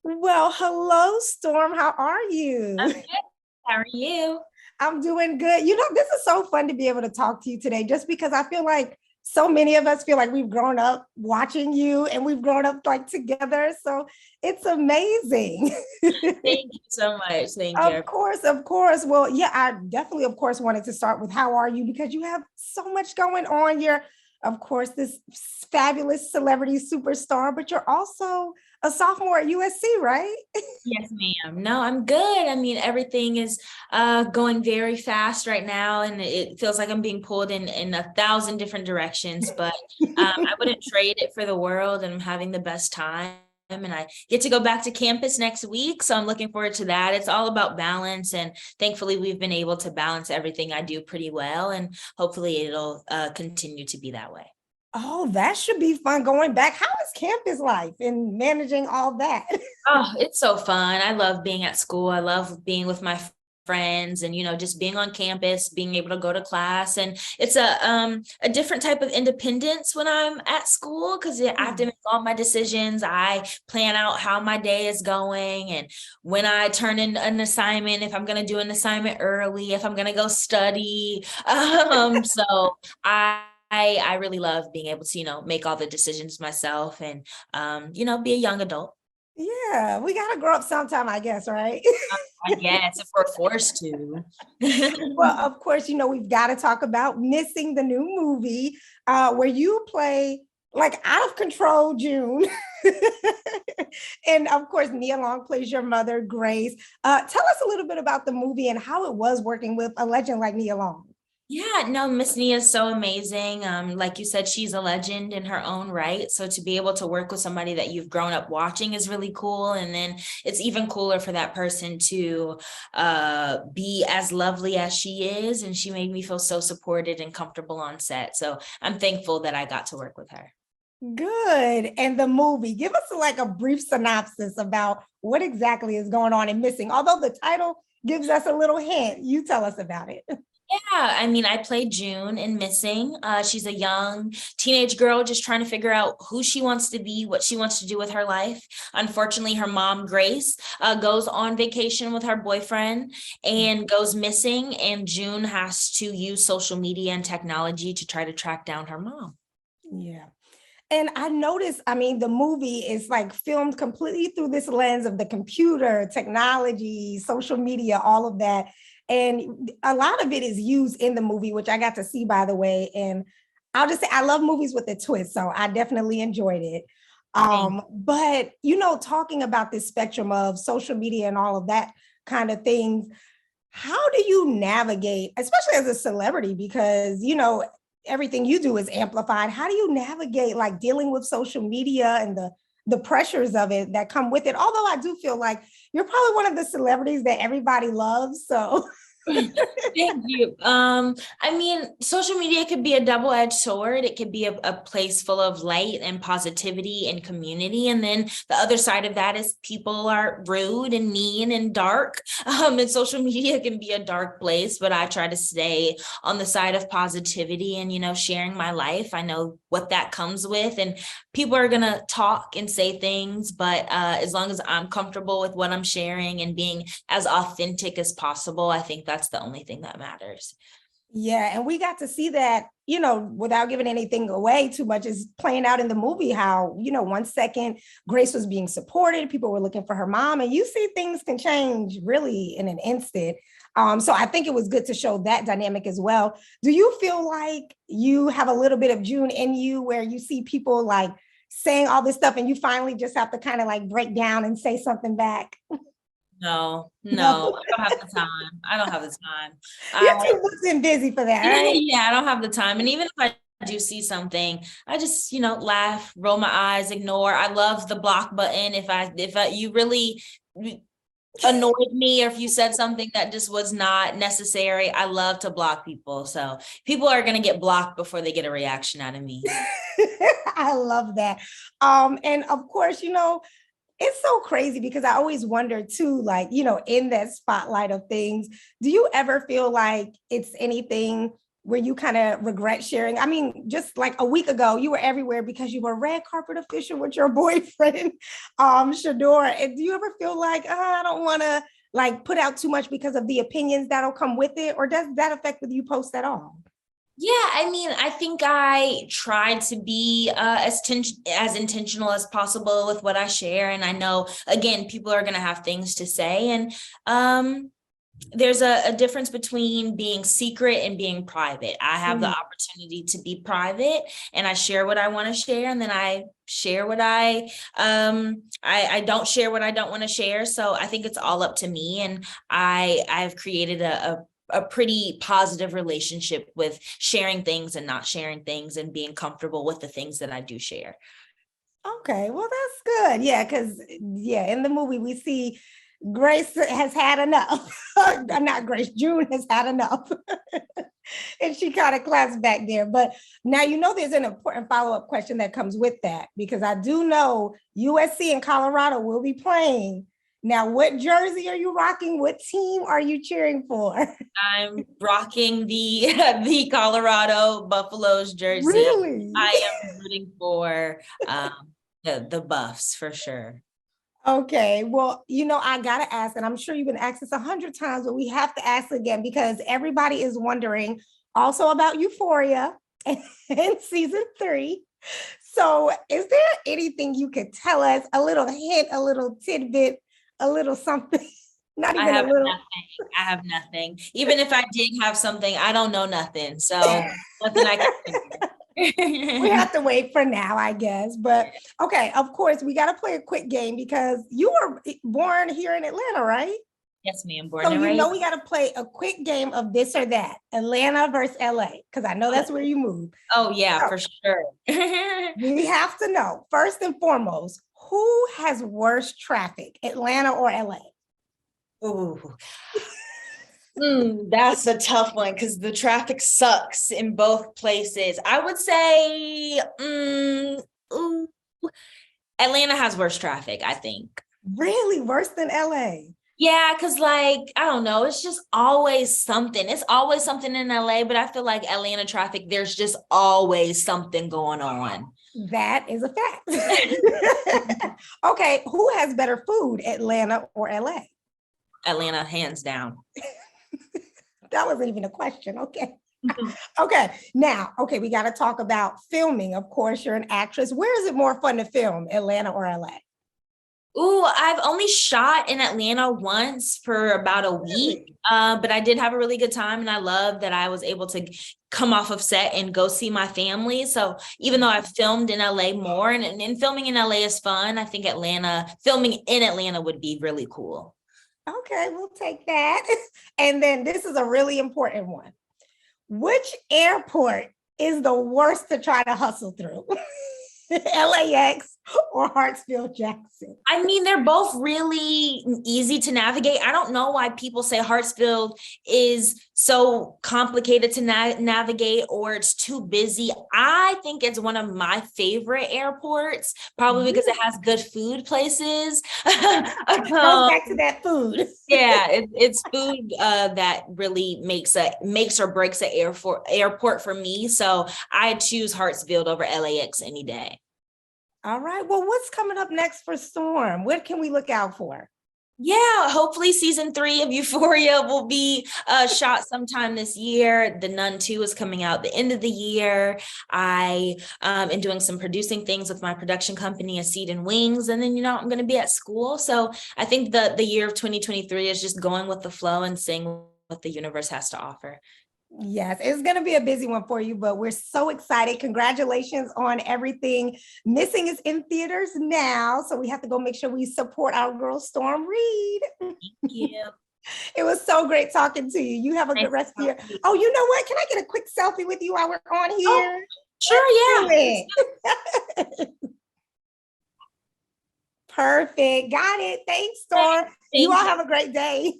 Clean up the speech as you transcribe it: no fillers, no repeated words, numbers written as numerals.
Well, hello, Storm. How are I'm you? good. How are you? I'm doing good. This is so fun to be able to talk to you today, just because I feel like so many of us feel like we've grown up watching you and we've grown up like together. So it's amazing. Thank you so much. Thank you. Of course, of course. Well, yeah, I definitely, of course, wanted to start with how are you because you have so much going on. You're, of course, this fabulous celebrity superstar, but you're also a sophomore at USC, right? Yes, ma'am. No, I'm good. I mean, everything is going very fast right now, and it feels like I'm being pulled in a thousand different directions. But I wouldn't trade it for the world, and I'm having the best time. And I get to go back to campus next week, so I'm looking forward to that. It's all about balance, and thankfully, we've been able to balance everything I do pretty well, and hopefully, it'll continue to be that way. Oh, that should be fun going back. How is campus life and managing all that? Oh, it's so fun. I love being at school. I love being with my friends and just being on campus, being able to go to class. And it's a different type of independence when I'm at school because I have to Yeah. make all my decisions. I plan out how my day is going and when I turn in an assignment, if I'm going to do an assignment early, if I'm going to go study. So I really love being able to, make all the decisions myself and be a young adult. Yeah, we got to grow up sometime, I guess, right? I guess if we're forced to. Well, of course, we've got to talk about Missing, the new movie, where you play like out of control June. And of course, Nia Long plays your mother, Grace. Tell us a little bit about the movie and how it was working with a legend like Nia Long. Yeah, no, Miss Nia is so amazing. Like you said, she's a legend in her own right. So to be able to work with somebody that you've grown up watching is really cool. And then it's even cooler for that person to be as lovely as she is. And she made me feel so supported and comfortable on set. So I'm thankful that I got to work with her. Good. And the movie, give us like a brief synopsis about what exactly is going on in Missing. Although the title gives us a little hint, you tell us about it. Yeah, I mean, I played June in Missing. She's a young teenage girl just trying to figure out who she wants to be, what she wants to do with her life. Unfortunately, her mom, Grace, goes on vacation with her boyfriend and goes missing. And June has to use social media and technology to try to track down her mom. Yeah. And I noticed, I mean, the movie is like filmed completely through this lens of the computer, technology, social media, all of that. And a lot of it is used in the movie, which I got to see, by the way. And I'll just say, I love movies with a twist. So I definitely enjoyed it. Thank But, talking about this spectrum of social media and all of that kind of things, how do you navigate, especially as a celebrity, because, everything you do is amplified. How do you navigate like dealing with social media and the pressures of it that come with it? Although I do feel like you're probably one of the celebrities that everybody loves. So Thank you. I mean, social media could be a double-edged sword. It could be a place full of light and positivity and community. And then the other side of that is people are rude and mean and dark. And social media can be a dark place, but I try to stay on the side of positivity and, sharing my life. I know what that comes with, and people are gonna talk and say things, but as long as I'm comfortable with what I'm sharing and being as authentic as possible, I think that's the only thing that matters. yeah, and we got to see that, without giving anything away too much, is playing out in the movie how, 1 second Grace was being supported, people were looking for her mom, and you see things can change really in an instant. So I think it was good to show that dynamic as well. Do you feel like you have a little bit of June in you where you see people like saying all this stuff and you finally just have to kind of like break down and say something back? No, No, no, I don't have the time. I don't have the time. you're I too booked and busy for that, right? yeah, I don't have the time. And even if I do see something, I just, laugh, roll my eyes, ignore. I love the block button. If you really annoyed me or if you said something that just was not necessary, I love to block people. So people are gonna get blocked before they get a reaction out of me. I love that. And of course, it's so crazy because I always wonder too, like, in that spotlight of things, do you ever feel like it's anything where you kind of regret sharing? I mean, just like a week ago, you were everywhere because you were red carpet official with your boyfriend, Shador. And do you ever feel like, I don't want to like put out too much because of the opinions that'll come with it? Or does that affect whether you post at all? Yeah, I mean, I think I tried to be as intentional as possible with what I share. And I know, again, people are going to have things to say. And there's a difference between being secret and being private. I have the opportunity to be private, and I share what I want to share, and then I share what I don't share what I don't want to share. So I think it's all up to me, and I've created a pretty positive relationship with sharing things and not sharing things, and being comfortable with the things that I do share. Okay, well, that's good. Yeah, because in the movie we see Grace has had enough. Not Grace, June has had enough. And she kind of claps back there. But now, there's an important follow-up question that comes with that, because I do know USC and Colorado will be playing. Now, what jersey are you rocking? What team are you cheering for? I'm rocking the Colorado Buffaloes jersey. Really? I am rooting for the Buffs for sure. Okay, well, I gotta ask, and I'm sure you've been asked this 100 times, but we have to ask again because everybody is wondering also about Euphoria and season 3. So, is there anything you could tell us? A little hint, a little tidbit, a little something? Not even a little. Nothing. I have nothing. Even if I did have something, I don't know nothing. So nothing I can. We have to wait for now, I guess. But okay, of course, we got to play a quick game because you were born here in Atlanta, right? Yes, ma'am. Born So and raised. we got to play a quick game of this or that, Atlanta versus LA, because I know that's where you move. Oh yeah, so, for sure. We have to know, first and foremost, who has worse traffic, Atlanta or LA? Ooh. That's a tough one because the traffic sucks in both places. I would say Atlanta has worse traffic, I think. Really? Worse than LA? Yeah, because I don't know, it's just always something. It's always something in LA, but I feel like Atlanta traffic, there's just always something going on. That is a fact. Okay, who has better food, Atlanta or LA? Atlanta, hands down. That wasn't even a question. Okay. Okay. Now, we got to talk about filming. Of course, you're an actress. Where is it more fun to film, Atlanta or LA? Ooh, I've only shot in Atlanta once for about a week, but I did have a really good time, and I love that I was able to come off of set and go see my family. So even though I've filmed in LA more, and filming in LA is fun, I think filming in Atlanta would be really cool. Okay, we'll take that. And then this is a really important one. Which airport is the worst to try to hustle through? LAX or Hartsfield Jackson? I mean, they're both really easy to navigate. I don't know why people say Hartsfield is so complicated to navigate or it's too busy. I think it's one of my favorite airports, probably because it has good food places. Goes back to that food. Yeah, it's food that really makes or breaks an airport for me. So I choose Hartsfield over LAX any day. All right. Well, what's coming up next for Storm? What can we look out for? Yeah, hopefully season 3 of Euphoria will be shot sometime this year. The Nun 2 is coming out the end of the year. I am doing some producing things with my production company, A Seed and Wings. And then, I'm going to be at school. So I think the year of 2023 is just going with the flow and seeing what the universe has to offer. Yes, it's going to be a busy one for you, but we're so excited. Congratulations on everything. Missing is in theaters now, so we have to go make sure we support our girl, Storm Reid. Thank you. It was so great talking to you. You have a good rest of your... Oh, you know what? Can I get a quick selfie with you while we're on here? Oh, sure, yeah. Perfect. Got it. Thanks, Storm. You all have a great day.